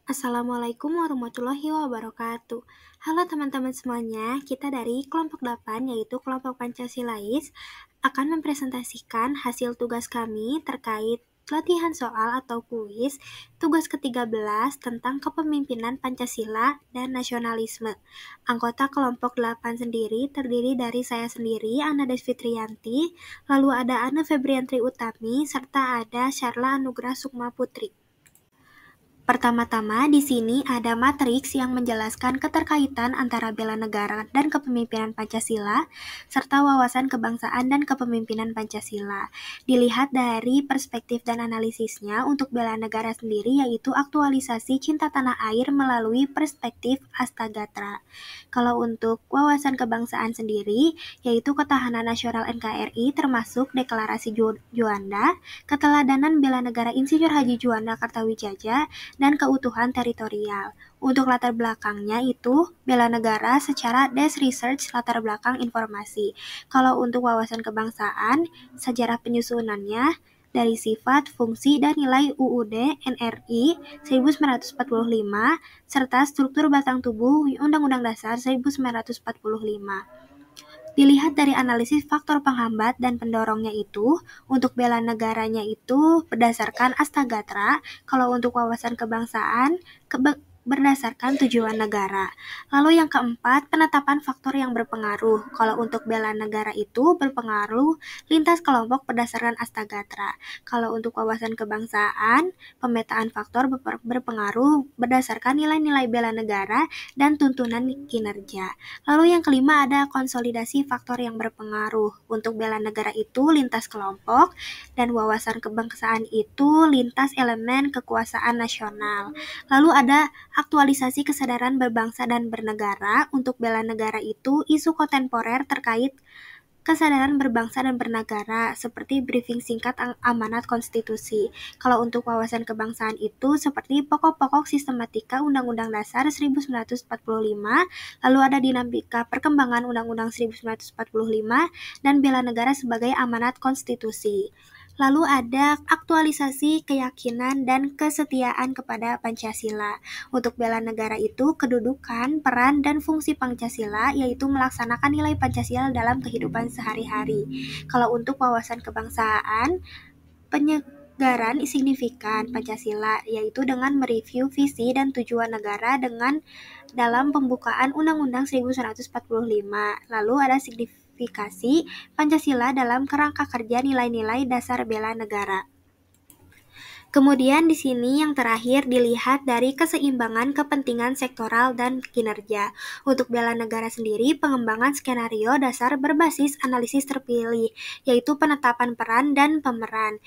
Assalamualaikum warahmatullahi wabarakatuh. Halo teman-teman semuanya, kita dari kelompok 8 yaitu kelompok Pancasilais akan mempresentasikan hasil tugas kami terkait latihan soal atau kuis tugas ke-13 tentang kepemimpinan Pancasila dan nasionalisme. Anggota kelompok 8 sendiri terdiri dari saya sendiri, Ana Desfitrianti, lalu ada Ana Febriantri Utami, serta ada Syarla Anugrah Sukma Putri. Pertama-tama, di sini ada matriks yang menjelaskan keterkaitan antara bela negara dan kepemimpinan Pancasila, serta wawasan kebangsaan dan kepemimpinan Pancasila. Dilihat dari perspektif dan analisisnya, untuk bela negara sendiri yaitu aktualisasi cinta tanah air melalui perspektif Astagatra. Kalau untuk wawasan kebangsaan sendiri, yaitu ketahanan nasional NKRI termasuk Deklarasi Juanda, keteladanan bela negara Insinyur Haji Juanda Kartawijaya, dan keutuhan teritorial. Untuk latar belakangnya itu bela negara secara desk research latar belakang informasi. Kalau untuk wawasan kebangsaan, sejarah penyusunannya dari sifat, fungsi, dan nilai UUD NRI 1945 serta struktur batang tubuh Undang-Undang Dasar 1945. Dilihat dari analisis faktor penghambat dan pendorongnya itu, untuk bela negaranya itu berdasarkan Astagatra, kalau untuk wawasan kebangsaan, berdasarkan tujuan negara. Lalu yang keempat, penetapan faktor yang berpengaruh. Kalau untuk bela negara itu berpengaruh lintas kelompok berdasarkan Astagatra. Kalau untuk wawasan kebangsaan, pemetaan faktor berpengaruh berdasarkan nilai-nilai bela negara dan tuntunan kinerja. Lalu yang kelima ada konsolidasi faktor yang berpengaruh. Untuk bela negara itu lintas kelompok dan wawasan kebangsaan itu lintas elemen kekuasaan nasional. Lalu ada aktualisasi kesadaran berbangsa dan bernegara. Untuk bela negara itu isu kontemporer terkait kesadaran berbangsa dan bernegara, seperti briefing singkat amanat konstitusi. Kalau untuk wawasan kebangsaan itu seperti pokok-pokok sistematika Undang-Undang Dasar 1945, lalu ada dinamika perkembangan Undang-Undang 1945, dan bela negara sebagai amanat konstitusi. Lalu ada aktualisasi keyakinan dan kesetiaan kepada Pancasila. Untuk bela negara itu kedudukan, peran, dan fungsi Pancasila yaitu melaksanakan nilai Pancasila dalam kehidupan sehari-hari. Kalau untuk wawasan kebangsaan, penyegaran signifikan Pancasila yaitu dengan mereview visi dan tujuan negara dengan dalam pembukaan Undang-Undang 1945. Lalu ada signifikasi Pancasila dalam kerangka kerja nilai-nilai dasar bela negara. Kemudian di sini yang terakhir dilihat dari keseimbangan kepentingan sektoral dan kinerja. Untuk bela negara sendiri, pengembangan skenario dasar berbasis analisis terpilih, yaitu penetapan peran dan pemeran,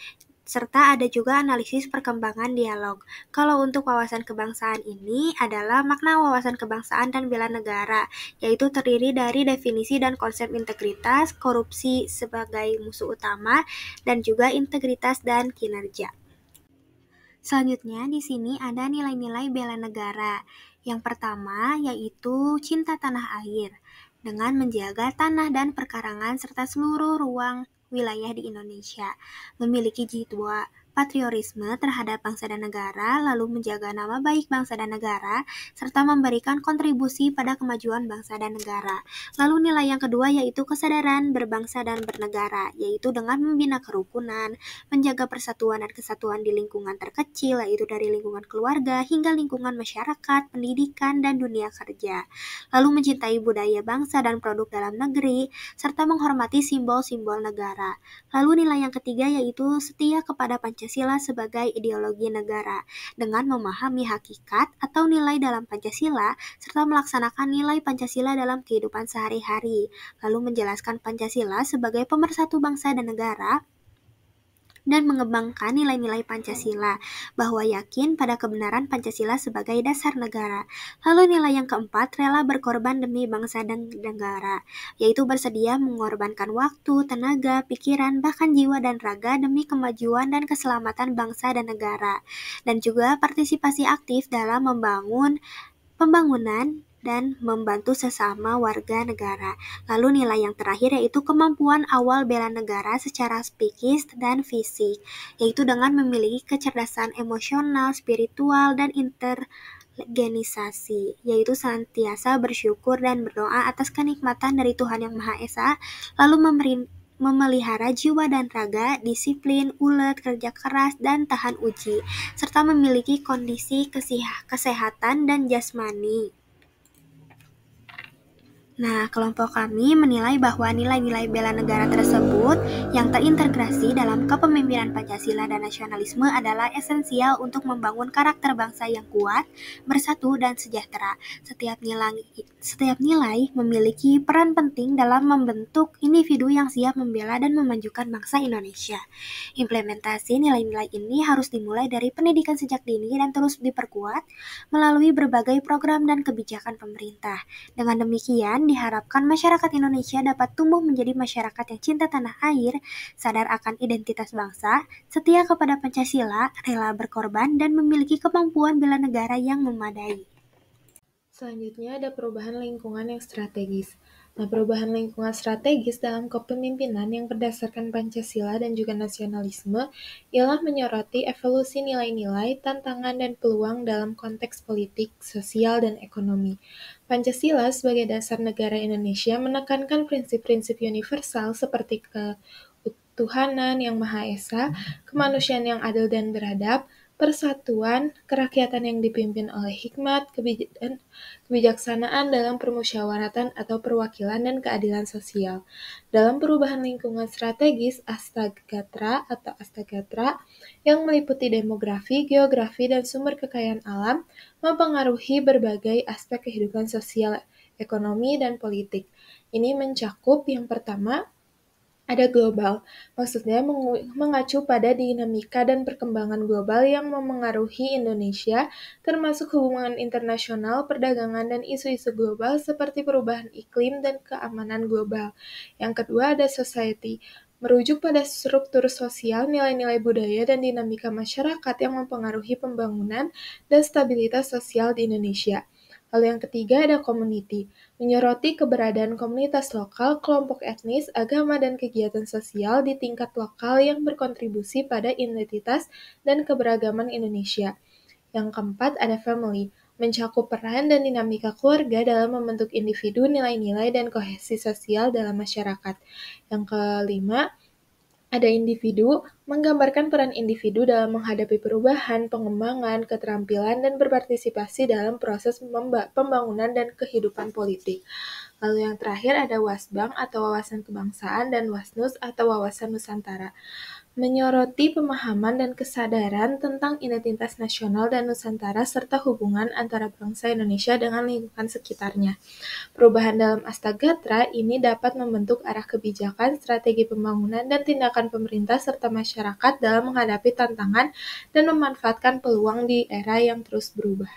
serta ada juga analisis perkembangan dialog. Kalau untuk wawasan kebangsaan ini adalah makna wawasan kebangsaan dan bela negara, yaitu terdiri dari definisi dan konsep integritas, korupsi sebagai musuh utama, dan juga integritas dan kinerja. Selanjutnya di sini ada nilai-nilai bela negara. Yang pertama yaitu cinta tanah air dengan menjaga tanah dan perkarangan serta seluruh ruang wilayah di Indonesia, memiliki jiwa patriotisme terhadap bangsa dan negara, lalu menjaga nama baik bangsa dan negara, serta memberikan kontribusi pada kemajuan bangsa dan negara. Lalu nilai yang kedua yaitu kesadaran berbangsa dan bernegara, yaitu dengan membina kerukunan, menjaga persatuan dan kesatuan di lingkungan terkecil, yaitu dari lingkungan keluarga hingga lingkungan masyarakat, pendidikan, dan dunia kerja. Lalu mencintai budaya bangsa dan produk dalam negeri, serta menghormati simbol-simbol negara. Lalu nilai yang ketiga yaitu setia kepada Pancasila sebagai ideologi negara, dengan memahami hakikat atau nilai dalam Pancasila, serta melaksanakan nilai Pancasila dalam kehidupan sehari-hari. Lalu menjelaskan Pancasila sebagai pemersatu bangsa dan negara, dan mengembangkan nilai-nilai Pancasila, bahwa yakin pada kebenaran Pancasila sebagai dasar negara. Lalu nilai yang keempat, rela berkorban demi bangsa dan negara, yaitu bersedia mengorbankan waktu, tenaga, pikiran, bahkan jiwa dan raga demi kemajuan dan keselamatan bangsa dan negara, dan juga partisipasi aktif dalam pembangunan dan membantu sesama warga negara. Lalu nilai yang terakhir yaitu kemampuan awal bela negara secara psikis dan fisik, yaitu dengan memiliki kecerdasan emosional, spiritual, dan inteligenisasi, yaitu senantiasa bersyukur dan berdoa atas kenikmatan dari Tuhan Yang Maha Esa, lalu memelihara jiwa dan raga, disiplin, ulet, kerja keras, dan tahan uji, serta memiliki kondisi kesehatan dan jasmani. Nah, kelompok kami menilai bahwa nilai-nilai bela negara tersebut yang terintegrasi dalam kepemimpinan Pancasila dan nasionalisme adalah esensial untuk membangun karakter bangsa yang kuat, bersatu, dan sejahtera. Setiap nilai memiliki peran penting dalam membentuk individu yang siap membela dan memajukan bangsa Indonesia. Implementasi nilai-nilai ini harus dimulai dari pendidikan sejak dini dan terus diperkuat melalui berbagai program dan kebijakan pemerintah. Dengan demikian, diharapkan masyarakat Indonesia dapat tumbuh menjadi masyarakat yang cinta tanah air, sadar akan identitas bangsa, setia kepada Pancasila, rela berkorban, dan memiliki kemampuan bela negara yang memadai. Selanjutnya ada perubahan lingkungan yang strategis. Nah, perubahan lingkungan strategis dalam kepemimpinan yang berdasarkan Pancasila dan juga nasionalisme ialah menyoroti evolusi nilai-nilai, tantangan, dan peluang dalam konteks politik, sosial, dan ekonomi. Pancasila sebagai dasar negara Indonesia menekankan prinsip-prinsip universal seperti ketuhanan yang Maha Esa, kemanusiaan yang adil dan beradab, persatuan, kerakyatan yang dipimpin oleh hikmat, kebijaksanaan dalam permusyawaratan atau perwakilan, dan keadilan sosial. Dalam perubahan lingkungan strategis, Astagatra atau Astagatra yang meliputi demografi, geografi, dan sumber kekayaan alam mempengaruhi berbagai aspek kehidupan sosial, ekonomi, dan politik. Ini mencakup yang pertama, ada global, maksudnya mengacu pada dinamika dan perkembangan global yang memengaruhi Indonesia, termasuk hubungan internasional, perdagangan, dan isu-isu global seperti perubahan iklim dan keamanan global. Yang kedua ada society, merujuk pada struktur sosial, nilai-nilai budaya, dan dinamika masyarakat yang mempengaruhi pembangunan dan stabilitas sosial di Indonesia. Lalu yang ketiga ada community, menyoroti keberadaan komunitas lokal, kelompok etnis, agama, dan kegiatan sosial di tingkat lokal yang berkontribusi pada identitas dan keberagaman Indonesia. Yang keempat ada family, mencakup peran dan dinamika keluarga dalam membentuk individu, nilai-nilai, dan kohesi sosial dalam masyarakat. Yang kelima, ada individu, menggambarkan peran individu dalam menghadapi perubahan, pengembangan, keterampilan, dan berpartisipasi dalam proses pembangunan dan kehidupan politik. Lalu yang terakhir ada Wasbang atau wawasan kebangsaan dan Wasnus atau wawasan Nusantara, menyoroti pemahaman dan kesadaran tentang identitas nasional dan Nusantara serta hubungan antara bangsa Indonesia dengan lingkungan sekitarnya. Perubahan dalam Astagatra ini dapat membentuk arah kebijakan, strategi pembangunan, dan tindakan pemerintah serta masyarakat dalam menghadapi tantangan dan memanfaatkan peluang di era yang terus berubah.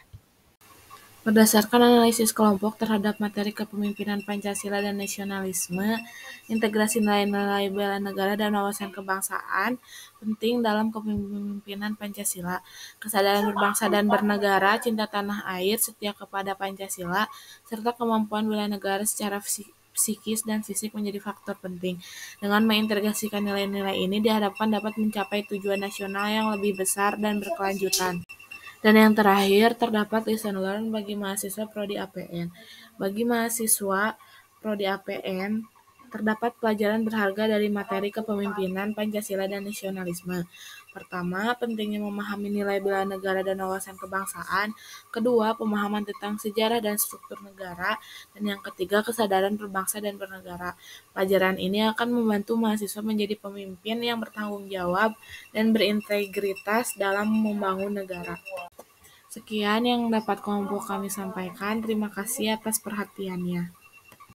Berdasarkan analisis kelompok terhadap materi kepemimpinan Pancasila dan nasionalisme, integrasi nilai-nilai bela negara dan wawasan kebangsaan penting dalam kepemimpinan Pancasila. Kesadaran berbangsa dan bernegara, cinta tanah air, setia kepada Pancasila, serta kemampuan bela negara secara psikis dan fisik menjadi faktor penting. Dengan mengintegrasikan nilai-nilai ini diharapkan dapat mencapai tujuan nasional yang lebih besar dan berkelanjutan. Dan yang terakhir, terdapat lesson learn bagi mahasiswa Prodi APN. Bagi mahasiswa Prodi APN, terdapat pelajaran berharga dari materi kepemimpinan Pancasila dan nasionalisme. Pertama, pentingnya memahami nilai bela negara dan wawasan kebangsaan. Kedua, pemahaman tentang sejarah dan struktur negara. Dan yang ketiga, kesadaran berbangsa dan bernegara. Pelajaran ini akan membantu mahasiswa menjadi pemimpin yang bertanggung jawab dan berintegritas dalam membangun negara. Sekian yang dapat kelompok kami sampaikan. Terima kasih atas perhatiannya.